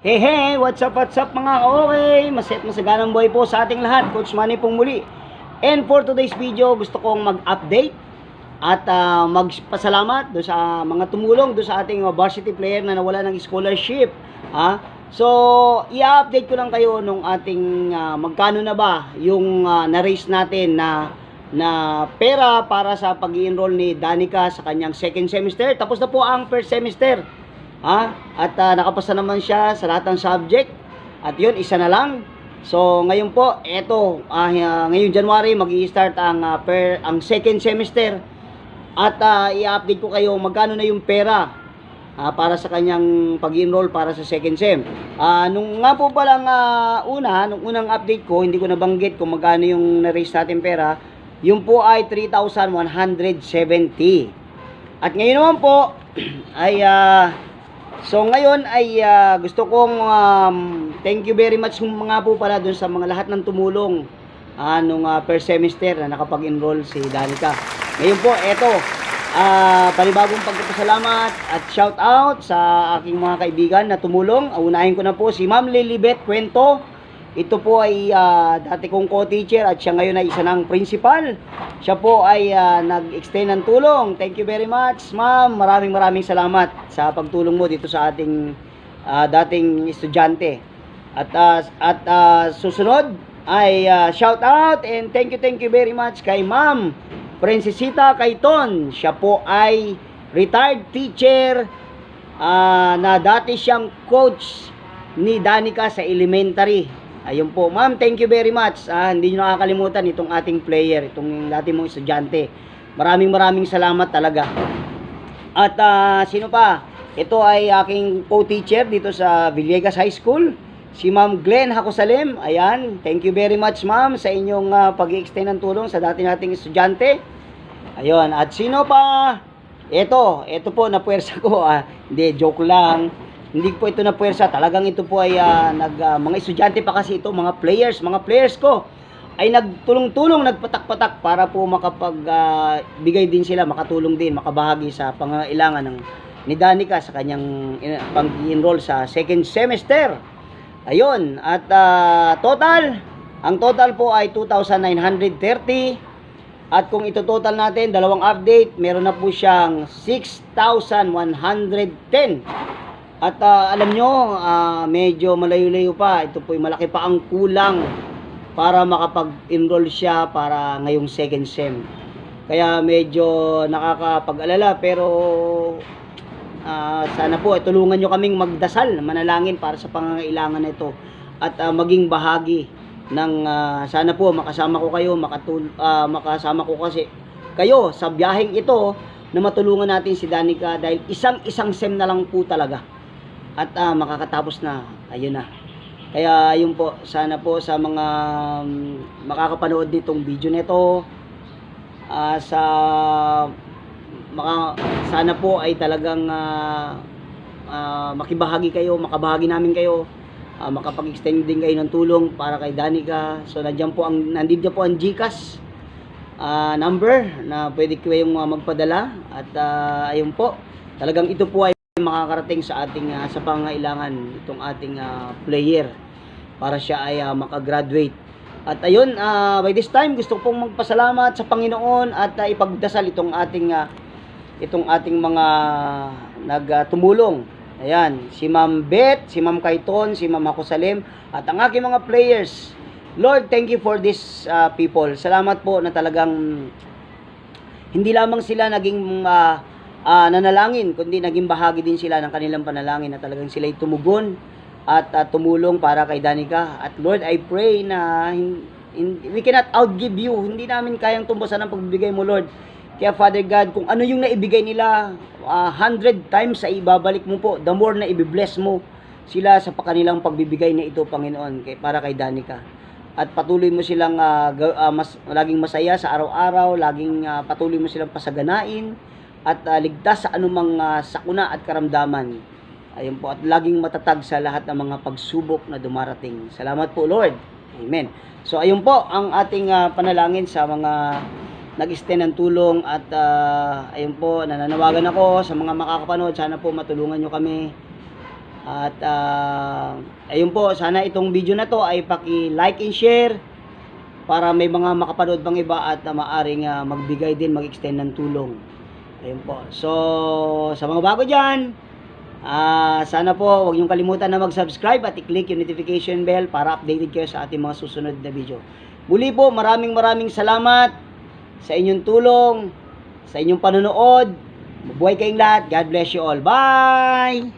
Hey, hey! What's up mga ka-okay? Masaganang buhay po sa ating lahat. Coach Manny pong muli. And for today's video, gusto kong mag-update at magpasalamat do sa mga tumulong do sa ating varsity player na nawala ng scholarship. So, i-update ko lang kayo nung ating magkano na ba yung na-raise natin na pera para sa pag-i-enroll ni Danica sa kanyang second semester. Tapos na po ang first semester. At nakapasa naman siya sa lahat ng subject. At yun, isa na lang. So, ngayon po, eto, ngayong January, mag-i-start ang second semester. At i-update ko kayo magkano na yung pera para sa kanyang pag-enroll para sa second sem. Nung nga po palang nung unang update ko, hindi ko nabanggit kung magkano yung na-raise natin pera. Yung po ay 3,170. At ngayon naman po, ay so ngayon ay gusto kong thank you very much mga po pala dun sa mga lahat ng tumulong nung first semester na nakapag-enroll si Danica. Ngayon po, eto, panibagong pagpapasalamat at shout out sa aking mga kaibigan na tumulong. Unahin ko na po si Ma'am Lilibet Cuento. Ito po ay dati kong co-teacher at siya ngayon ay isa ng principal. Siya po ay nag-extend ng tulong. Thank you very much, ma'am. Maraming salamat sa pagtulong mo dito sa ating dating estudyante. At susunod ay shout out and thank you very much kay Ma'am Princesita Kaiton. Siya po ay retired teacher na dati siyang coach ni Danica sa elementary. Ayun po, ma'am, thank you very much. Hindi nyo nakakalimutan itong ating player, itong dati mong estudyante. Maraming salamat talaga. At sino pa? Ito ay aking co-teacher dito sa Villegas High School, si Ma'am Glenn Hakusalem. Ayan, thank you very much, ma'am, sa inyong pag-i-extend ng tulong sa dati nating estudyante. Ayun, at sino pa? Ito po, napuwersa ko. Hindi, joke lang. Hindi po ito na puwersa, talagang ito po ay mga estudyante pa kasi ito, mga players ko ay nagtulong-tulong, nagpatak-patak para po makapagbigay din sila, makatulong din, makabahagi sa pangangailangan ni Danica sa kanyang pag-enroll sa second semester. Ayun, at ang total po ay 2,930. At kung ito total natin, dalawang update, meron na po siyang 6,110. At alam nyo, medyo malayo-layo pa. Ito po malaki pa ang kulang para makapag-enroll siya para ngayong second sem. Kaya medyo nakakapag-alala, pero sana po tulungan nyo kaming magdasal, manalangin para sa pangangailangan nito. At maging bahagi ng sana po makasama ko kayo, makasama ko kasi kayo sa biyaheng ito na matulungan natin si Danica dahil isang sem na lang po talaga. At makakatapos na, ayun na. Kaya yun po, sana po sa mga makakapanood nitong video nito, sana po ay talagang makibahagi kayo, makabahagi namin kayo, makapag-extend din kayo ng tulong para kay Danica. So nandito po ang GCash number na pwede kayong magpadala. At ayun po, talagang ito po ay makakarating sa ating sa pangangailangan itong ating player para siya ay makagraduate. At ayun, by this time gusto ko pong magpasalamat sa Panginoon at ipagdasal itong ating mga nagtumulong. Ayan, si Ma'am Beth, si Ma'am Kaiton, si Ma'am Hakusalem at ang aking mga players. Lord, thank you for this people. Salamat po na talagang hindi lamang sila naging nanalangin, kundi naging bahagi din sila ng kanilang panalangin na talagang sila'y tumugon at tumulong para kay Danica. At Lord, I pray na we cannot outgive you. Hindi namin kayang tumbasan ang pagbibigay mo, Lord. Kaya Father God, kung ano yung naibigay nila 100 times ay ibabalik mo po. The more na ibibless mo sila sa kanilang pagbibigay na ito, Panginoon, para kay Danica. At patuloy mo silang laging masaya sa araw-araw, laging patuloy mo silang pasaganain at ligtas sa anumang sakuna at karamdaman. Ayun po, at laging matatag sa lahat ng mga pagsubok na dumarating. Salamat po, Lord. Amen. So ayun po ang ating panalangin sa mga nag-extend ng tulong. At ayun po, nananawagan ako sa mga makakapanood, sana po matulungan nyo kami At ayun po, sana itong video na to ay paki-like and share para may mga makapanood pang iba at maaring magbigay din, mag-extend ng tulong. Ayun po. So, sa mga bago dyan, sana po huwag niyong kalimutan na mag-subscribe at i-click yung notification bell para updated kayo sa ating mga susunod na video. Muli po, maraming salamat sa inyong tulong, sa inyong panonood. Mabuhay kayong lahat. God bless you all. Bye!